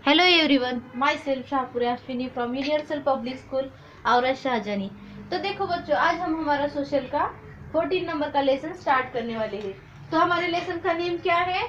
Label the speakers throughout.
Speaker 1: Hello everyone, myself Shahpuri Ashwini from universal public school और शाहजनी। तो देखो बच्चों, आज हम हमारा सोशल का 14 नंबर का लेसन स्टार्ट करने वाले हैं। तो हमारे लेसन का नेम क्या है?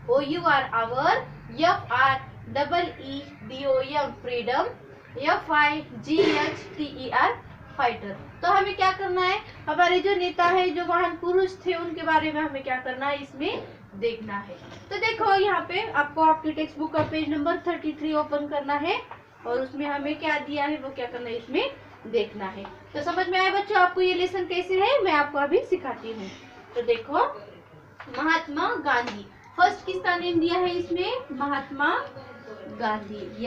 Speaker 1: OUR our, FREEDOM freedom, FIGHTER fighter. तो हमें क्या करना है? हमारे जो नेता है, जो महान पुरुष थे, उनके बारे में हमें क्या करना है, इसमें देखना है। तो देखो यहाँ पे आपको आपकी टेक्स्ट बुक का पेज नंबर 33 ओपन करना है और उसमें हमें क्या दिया है वो क्या करना है, इसमें देखना है। तो समझ में आया बच्चों आपको ये लेसन कैसे है? मैं आपको अभी सिखाती हूँ। तो देखो, महात्मा गांधी, फर्स्ट किसका नेम दिया है इसमें? Mahatma Gandhi,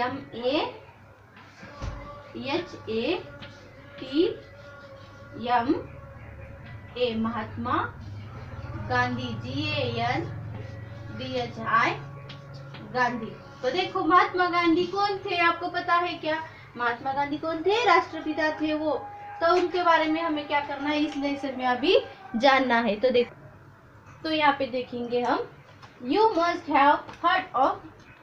Speaker 1: MAHATMA, Mahatma Gandhi, GANDHI Gandhi. तो देखो महात्मा गांधी कौन थे, आपको पता है क्या? महात्मा गांधी कौन थे? राष्ट्रपिता थे वो। तो उनके बारे में हमें क्या करना है, इस लेसन में अभी जानना है। तो देखो, तो यहाँ पे देखेंगे हम, you must have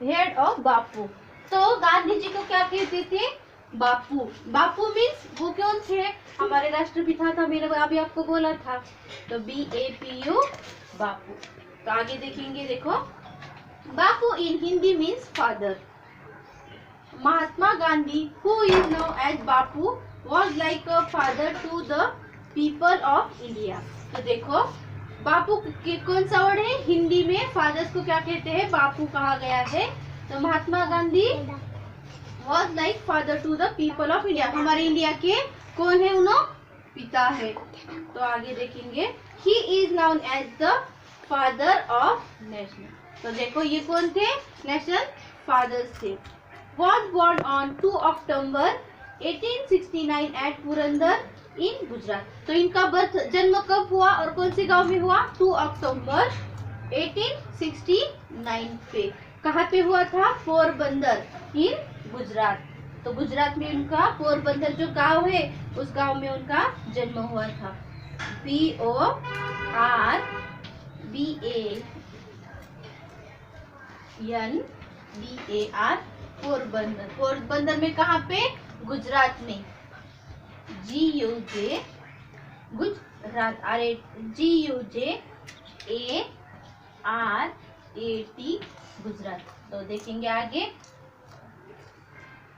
Speaker 1: heard of Bapu. तो गांधी जी को क्या कहते थे? बापू। बापू मीन्स वो कौन थे? हमारे राष्ट्रपिता था, मैंने अभी आपको बोला था। तो BAPU, बापू। तो आगे देखेंगे, देखो, Bapu in Hindi means father. Mahatma Gandhi, who is known as Bapu, was like a father to the people of India. तो देखो, बापू के कौन सा वर्ड है? हिंदी में फादर्स को क्या कहते हैं? बापू कहा गया है। तो Mahatma Gandhi was like father to the people of India, हमारे इंडिया के कौन है? उन्हों पिता है। तो आगे देखेंगे, he is known as the father of nation. तो देखो ये कौन थे? नेशनल फादर्स थे। Was born on 2 October 1869 at Purandar in Gujarat. तो इनका जन्म कब हुआ और कौन से गांव में हुआ? 2 अक्टूबर 1869 पे। कहाँ पे हुआ था? पोरबंदर इन गुजरात। तो गुजरात में उनका पोरबंदर जो गांव है, उस गांव में उनका जन्म हुआ था। PORBAN, पोरबंदर। पोरबंदर में कहाँ पे? गुजरात में। GUJ Gujarat, GUJARAT Gujarat. तो देखेंगे आगे,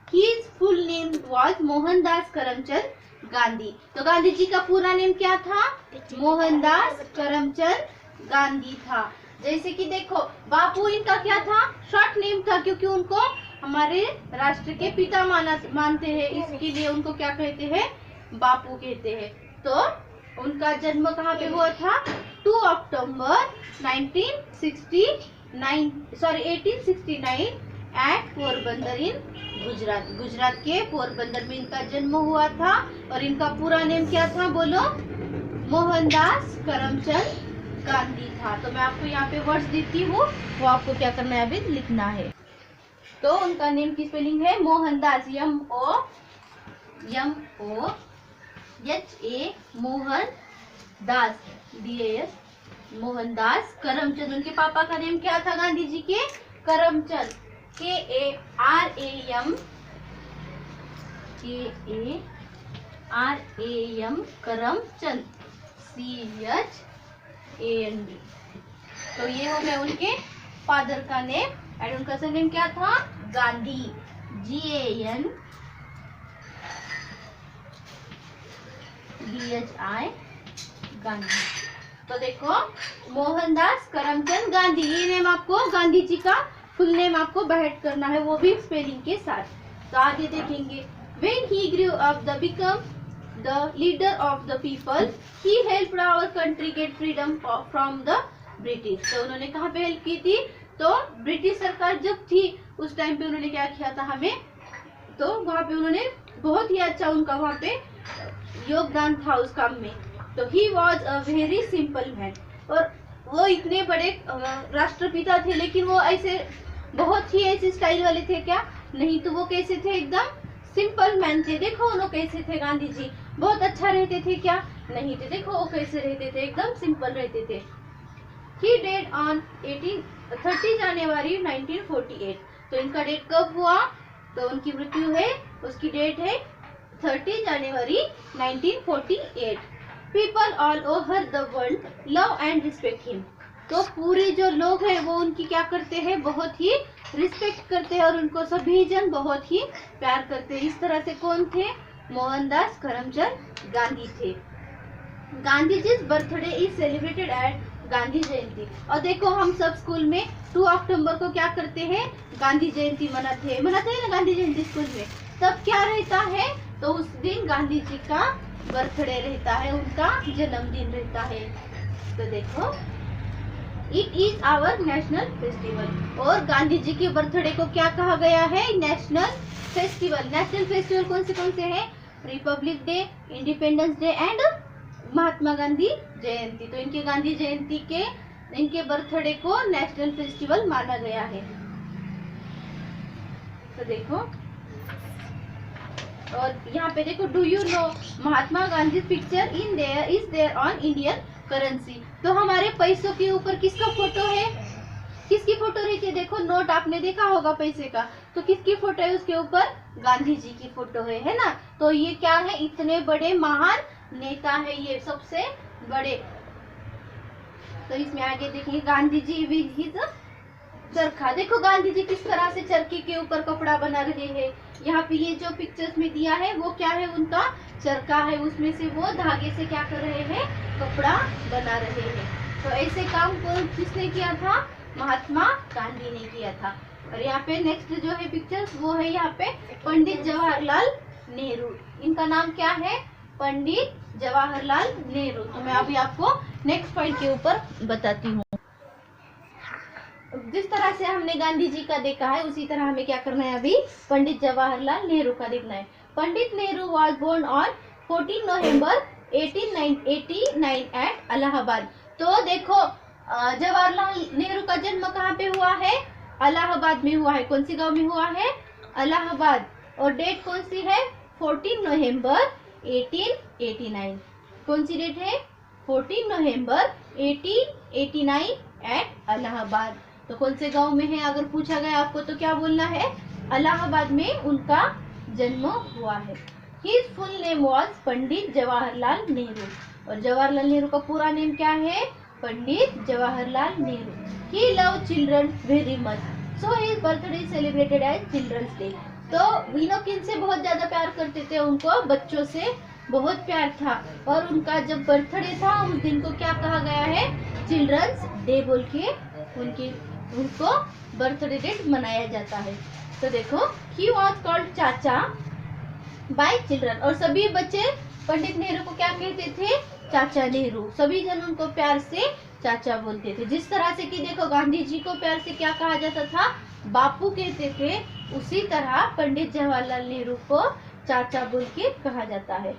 Speaker 1: His full name was Mohandas Karamchand Gandhi. तो गांधी जी का पूरा नेम क्या था? मोहनदास करमचंद गांधी था। जैसे कि देखो, बापू इनका क्या था? शॉर्ट नेम था, क्योंकि उनको हमारे राष्ट्र के पिता मानते हैं, इसके लिए उनको क्या कहते हैं? बापू कहते हैं। तो उनका जन्म कहाँ पे हुआ था? 2 अक्टूबर 1869 एट पोरबंदर इन गुजरात। गुजरात के पोरबंदर में इनका जन्म हुआ था। और इनका पूरा नेम क्या था? बोलो। मोहनदास करमचंद गांधी था। तो मैं आपको यहाँ पे वर्ड्स देती हूँ, वो आपको क्या करना है, अभी लिखना है। तो उनका नेम की स्पेलिंग है मोहनदास, MOHA, मोहनदास, DAS, मोहनदास करमचंद। उनके पापा का नेम क्या था गांधी जी के? Karamchand, KARAM, Karamchand, CHAND। तो ये हो गए उनके फादर का नेम। एंड उनका सरनेम क्या था? गांधी, GANDHI गांधी। तो देखो, मोहनदास करमचंद गांधी, ये नेम आपको, गांधी जी का फुल नेम आपको बाइट करना है, वो भी स्पेलिंग के साथ। तो आगे देखेंगे, when he grew up the become the leader of the people, he helped our country get freedom from the British। तो उन्होंने कहाँ पे हेल्प की थी? तो ब्रिटिश सरकार जब थी उस टाइम पे उन्होंने क्या किया था हमें? तो वहाँ पे उन्होंने बहुत ही अच्छा उनका वहाँ पे योगदान था उस काम में। तो he was a very simple man। और वो इतने बड़े राष्ट्रपिता थे, लेकिन वो ऐसे बहुत ही ऐसे स्टाइल वाले थे क्या? नहीं, तो वो कैसे थे? एकदम सिंपल मैन थे। देखो उन्होंने कैसे थे? गांधी जी बहुत अच्छा रहते थे क्या? नहीं थे। देखो वो कैसे रहते थे? एकदम सिंपल रहते थे। He died on 30 जनवरी 1948। तो इनका डेट कब हुआ, तो उनकी मृत्यु है, उसकी डेट है 30 जनवरी 1948। People all over the world love and respect him. तो पूरे जो लोग हैं वो उनकी क्या करते हैं, बहुत ही रिस्पेक्ट करते हैं और उनको सभी जन बहुत ही प्यार करते हैं। इस तरह से कौन थे, मोहनदास करमचंद गांधी थे। Gandhi ji birthday is celebrated at Gandhi Jayanti. और देखो हम सब स्कूल में 2 अक्टूबर को क्या करते हैं, गांधी जयंती मनाते हैं ना गांधी जयंती स्कूल में। तब क्या रहता है, तो उस दिन गांधी जी का बर्थडे रहता है, उनका जन्मदिन रहता है। तो देखो it is our national festival. और गांधी जी के बर्थडे को क्या कहा गया है, नेशनल फेस्टिवल। नेशनल फेस्टिवल कौन से हैं, republic day, independence day and Mahatma Gandhi Jayanti. तो इनके गांधी जयंती के इनके बर्थडे को नेशनल फेस्टिवल माना गया है। तो देखो और यहाँ पे देखो, do you know Mahatma Gandhi picture is there on Indian currency. तो हमारे पैसों के ऊपर किसका फोटो है, किसकी फोटो रहती है, देखो नोट आपने देखा होगा पैसे का, तो किसकी फोटो है उसके ऊपर, गांधी जी की फोटो है ना। तो ये क्या है, इतने बड़े महान नेता है, ये सबसे बड़े। तो इसमें आगे देखिए गांधी जी विद हिज चरखा। देखो गांधी जी किस तरह से चरखे के ऊपर कपड़ा बना रहे हैं। यहाँ पे ये जो पिक्चर्स में दिया है वो क्या है, उनका चरखा है, उसमें से वो धागे से क्या कर रहे हैं, कपड़ा बना रहे हैं। तो ऐसे काम को किसने किया था, महात्मा गांधी ने किया था। और यहाँ पे नेक्स्ट जो है पिक्चर्स वो है यहाँ पे पंडित जवाहरलाल नेहरू। इनका नाम क्या है, पंडित जवाहरलाल नेहरू। तो मैं अभी आपको नेक्स्ट पॉइंट के ऊपर बताती हूँ। जिस तरह से हमने गांधी जी का देखा है उसी तरह हमें क्या करना है, अभी पंडित जवाहरलाल नेहरू का देखना है। Pandit Nehru was born on 14 November 1889 at Allahabad. तो देखो जवाहरलाल नेहरू का जन्म कहाँ पे हुआ है, इलाहाबाद में हुआ है। कौन सी गांव में हुआ है, इलाहाबाद। और डेट कौन सी है, 14 नवंबर 1889। कौन सी डेट है, 14 नवंबर 1889 एट इलाहाबाद। तो कौन से गांव में है, अगर पूछा गया आपको तो क्या बोलना है, इलाहाबाद में उनका जन्म हुआ है। His full name was पंडित जवाहरलाल नेहरू। और जवाहरलाल नेहरू का पूरा नेम क्या है, Pandit Jawaharlal Nehru. He loved children very much, so his birthday is celebrated as Children's Day। तो वीनो किन से बहुत ज्यादा प्यार करते थे, उनको बच्चों से बहुत प्यार था। और उनका जब बर्थडे था उस दिन को क्या कहा गया है, चिल्ड्रंस डे बोल के उनको बर्थडे डेट मनाया जाता है। तो देखो ही वॉज कॉल्ड चाचा बाय चिल्ड्रन। और सभी बच्चे पंडित नेहरू को क्या कहते थे, चाचा नेहरू। सभी जन उनको प्यार से चाचा बोलते थे। जिस तरह से कि देखो गांधी जी को प्यार से क्या कहा जाता था, बापू कहते थे, उसी तरह पंडित जवाहरलाल नेहरू को चाचा बोल के कहा जाता है।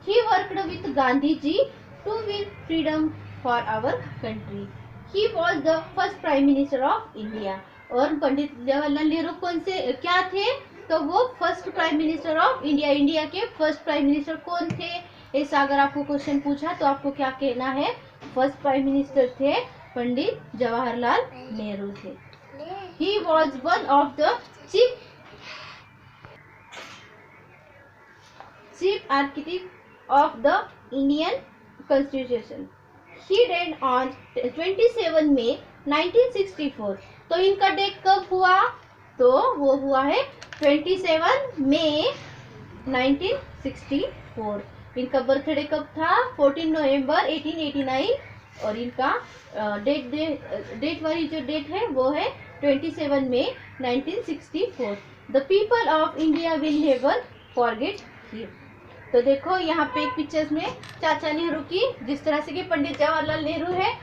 Speaker 1: He worked with Gandhi ji to win freedom for our country. He was the first prime minister of India। और पंडित जवाहरलाल नेहरू कौन से क्या थे, तो वो first prime minister of India. India के फर्स्ट प्राइम मिनिस्टर कौन थे, ऐसा अगर आपको क्वेश्चन पूछा तो आपको क्या कहना है, फर्स्ट प्राइम मिनिस्टर थे पंडित जवाहरलाल नेहरू थे। He was one of the chief architect of the Indian Constitution। He died on 27 May 1964। तो इनका डेट कब हुआ, तो वो हुआ है 27 मई 1964। इनका बर्थडे कब था, 14 नवंबर 1889। और इनका डेट वाली जो डेट है वो है 27 मई 1964। The people of India will never forget him. तो देखो यहाँ पे एक पिक्चर्स में चाचा नेहरू की, जिस तरह से कि पंडित जवाहरलाल नेहरू है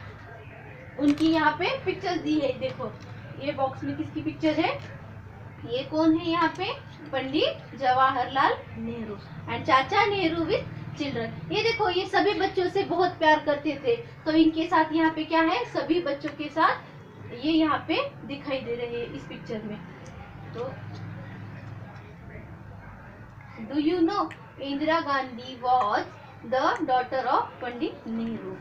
Speaker 1: उनकी यहाँ पे पिक्चर्स दी है। देखो ये बॉक्स में किसकी पिक्चर है, ये कौन है यहाँ पे, पंडित जवाहरलाल नेहरू एंड चाचा नेहरू विद चिल्ड्रन। ये देखो ये सभी बच्चों से बहुत प्यार करते थे। तो इनके साथ यहाँ पे क्या है, सभी बच्चों के साथ ये यहाँ पे दिखाई दे रहे हैं इस पिक्चर में। तो do you know Indira Gandhi was the daughter of Pandit Nehru.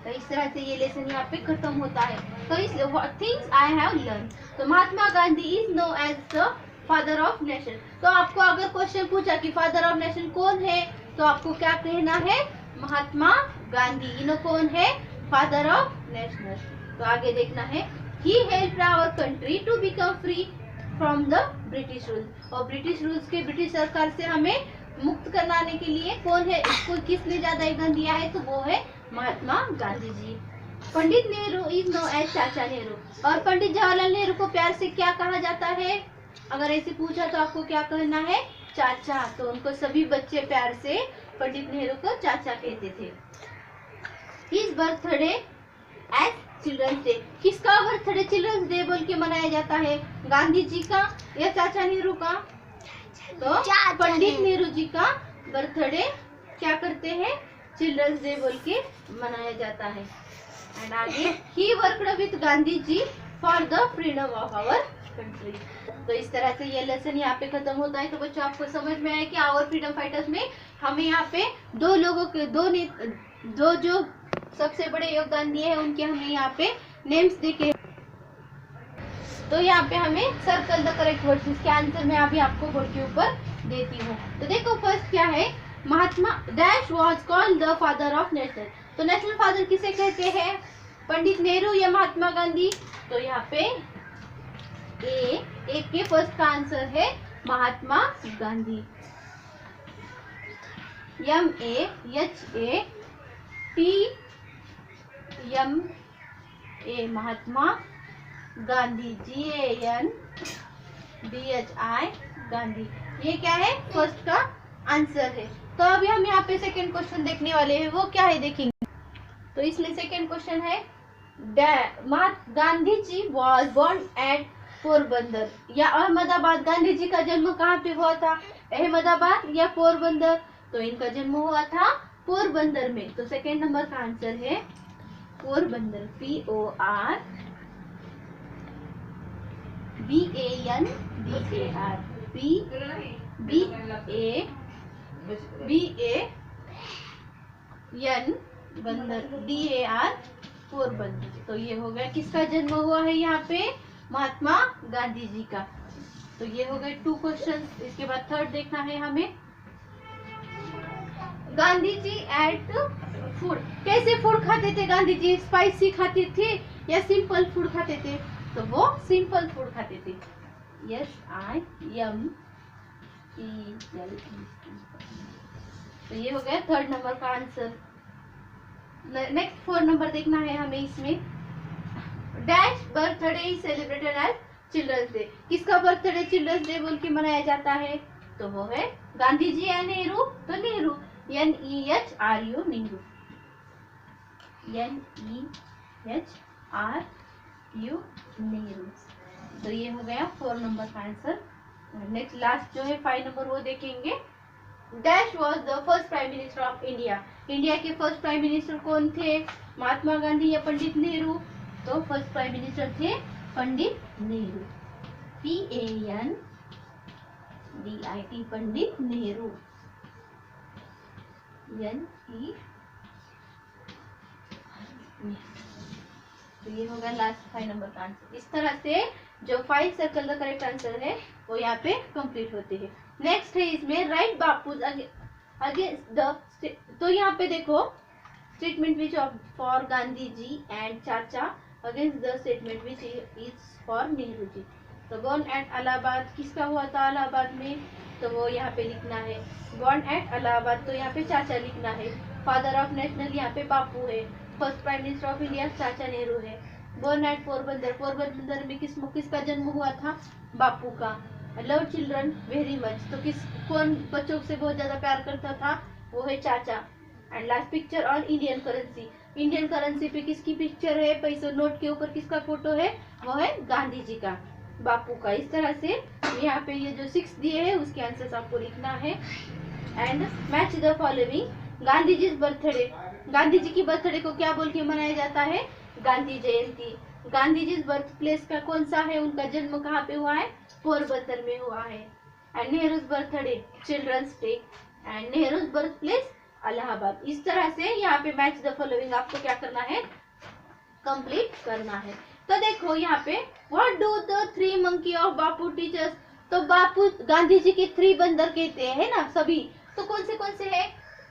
Speaker 1: तो इस तरह से ये लेसन यहाँ पे खत्म होता है। तो इस थिंग्स आई हैव लर्न। तो Mahatma Gandhi is known as the father of nation. तो आपको अगर क्वेश्चन पूछा कि फादर ऑफ नेशन कौन है, तो आपको क्या कहना है, महात्मा गांधी। इन्हों कौन है, फादर ऑफ नेशनल। तो आगे देखना है, he helped our country to become free from the British rule. और ब्रिटिश रूल्स के, ब्रिटिश सरकार से हमें मुक्त कराने के लिए कौन है, इसको किसने ज्यादा योगदान दिया है, तो वो है Mahatma Gandhi ji. Pandit Nehru is known as चाचा नेहरू। और पंडित जवाहरलाल नेहरू को प्यार से क्या कहा जाता है, अगर ऐसे पूछा तो आपको क्या कहना है, चाचा। तो उनको सभी बच्चे प्यार से पंडित नेहरू को चाचा कहते थे। His birthday as children's day. किसका बर्थडे चिल्ड्रंस डे बोल के मनाया जाता है, गांधी जी का या चाचा नेहरू का, तो पंडित नेहरू जी का बर्थडे क्या करते हैं, चिल्ड्रंस डे बोल के मनाया जाता है। एंड आगे, he worked with Gandhi ji for the freedom of our country. तो इस तरह से ये लेसन यहाँ पे खत्म होता है। तो बच्चों आपको समझ में आया कि आवर फ्रीडम फाइटर्स में हमें यहाँ पे दो लोगों के दो जो सबसे बड़े योगदान दिए हैं उनके हमें यहाँ पे नेम्स देखे। तो यहाँ पे हमें सर्कल द करेक्ट वर्ड्स, इसके आंसर मैं अभी आपको बोर्ड के ऊपर देती हूँ। तो देखो फर्स्ट क्या है, Mahatma dash was called the father of national. तो नेशनल फादर किसे कहते हैं, पंडित नेहरू या महात्मा गांधी। तो यहाँ पे एक के फर्स्ट का आंसर है महात्मा गांधी। MAHTMA महात्मा गांधी, GANDHI गांधी, ये क्या है, फर्स्ट का आंसर है। तो अभी हम यहाँ पे सेकंड क्वेश्चन देखने वाले हैं, वो क्या है देखेंगे। तो इसलिए सेकंड क्वेश्चन है, Gandhi ji was born at Porbandar या अहमदाबाद। गांधी जी का जन्म कहाँ पे हुआ था, अहमदाबाद या पोरबंदर। तो इनका जन्म हुआ था पोरबंदर में। तो सेकंड नंबर का आंसर है पोरबंदर, PORBANDAR, बंदर, DAR, पोरबंदर। तो ये हो गया, किसका जन्म हुआ है यहाँ पे, महात्मा गांधी जी का। तो ये हो गए 2 क्वेश्चन। इसके बाद थर्ड देखना है हमें, गांधी जी एट फूड, कैसे फूड खाते थे गांधी जी, स्पाइसी खाते थे या सिंपल फूड खाते थे। तो वो सिंपल फूड खाते थे, SIMPLE। तो ये हो गया थर्ड नंबर का आंसर। नेक्स्ट 4 नंबर देखना है हमें। इसमें dash birthday is celebrated as children's day. किसका बर्थडे चिल्ड्रंस डे बोल के मनाया जाता है, तो वो है गांधी जी या नेहरू। तो नेहरू, NEHRU, नेहरू, NEHRU, नेहरू। तो ये हो गया 4 नंबर का आंसर। नेक्स्ट लास्ट जो है 5 नंबर, वो देखेंगे। Dash was the first prime minister of India. India के फर्स्ट प्राइम मिनिस्टर कौन थे, महात्मा गांधी या पंडित नेहरू। तो फर्स्ट प्राइम मिनिस्टर थे पंडित नेहरू, PANDIT, पंडित नेहरू, NE। तो ये होगा लास्ट 5 नंबर का आंसर। इस तरह से जो 5 सर्कल द करेक्ट आंसर है वो यहाँ पे कंप्लीट होते हैं। नेक्स्ट है इसमें राइट बापू अगेंस्ट द। तो यहाँ पे देखो, statement which for Gandhi ji and Chacha against the statement which is for Nehru ji. तो बोर्न एट इलाहाबाद, किसका हुआ था इलाहाबाद में, तो वो यहाँ पे लिखना है बोर्न एट इलाहाबाद। तो यहाँ पे चाचा लिखना है। फादर ऑफ नेशनल यहाँ पे बापू है। First prime minister of India चाचा नेहरू है। बोर्न एट पोरबंदर, पोरबंदर में किसका जन्म हुआ था, बापू का। लव चिल्ड्रन वेरी मच, तो कौन बच्चों से बहुत ज्यादा प्यार करता था, वो है चाचा। And last picture on Indian currency, Indian currency पे किसकी पिक्चर है, पैसों नोट के ऊपर किसका फोटो है, वो है गांधी जी का, बापू का। इस तरह से यहाँ पे ये जो 6 दिए हैं उसके आंसर्स आपको लिखना है। And match the following, Gandhi ji birthday, Gandhi ji की बर्थडे को क्या बोल के मनाया जाता है, गांधी जयंती। गांधी जी बर्थ प्लेस का कौन सा है, उनका जन्म कहाँ पे हुआ है, पोरबंदर में हुआ है। And Nehru's birthday children's day, and Nehru's birth place Allahabad. इस तरह से यहाँ पे मैच द फॉलोइंग आपको क्या करना है, कंप्लीट करना है। तो देखो यहाँ पे what do the three monkey of Bapu teachers, तो बापू गांधी जी के थ्री बंदर कहते हैं ना सभी, तो कौन से हैं,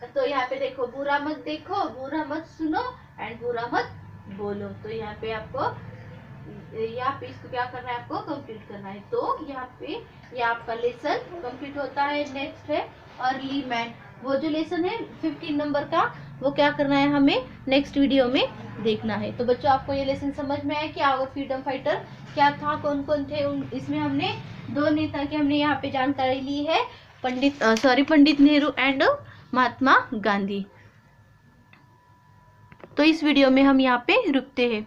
Speaker 1: तो यहाँ पे देखो बुरा मत देखो, बुरा मत सुनो एंड बुरा मत बोलो। तो यहाँ पे इसको क्या करना है, आपको कंप्लीट करना है। तो यहाँ पे ये आपका लेसन कंप्लीट होता है। नेक्स्ट है अर्ली मैन, वो जो लेसन है 15 नंबर का, वो क्या करना है हमें नेक्स्ट वीडियो में देखना है। तो बच्चों आपको ये लेसन समझ में आया क्या, और फ्रीडम फाइटर क्या था, कौन कौन थे, इसमें हमने दो नेता की हमने यहाँ पे जानकारी ली है, पंडित नेहरू एंड महात्मा गांधी। तो इस वीडियो में हम यहाँ पे रुकते हैं।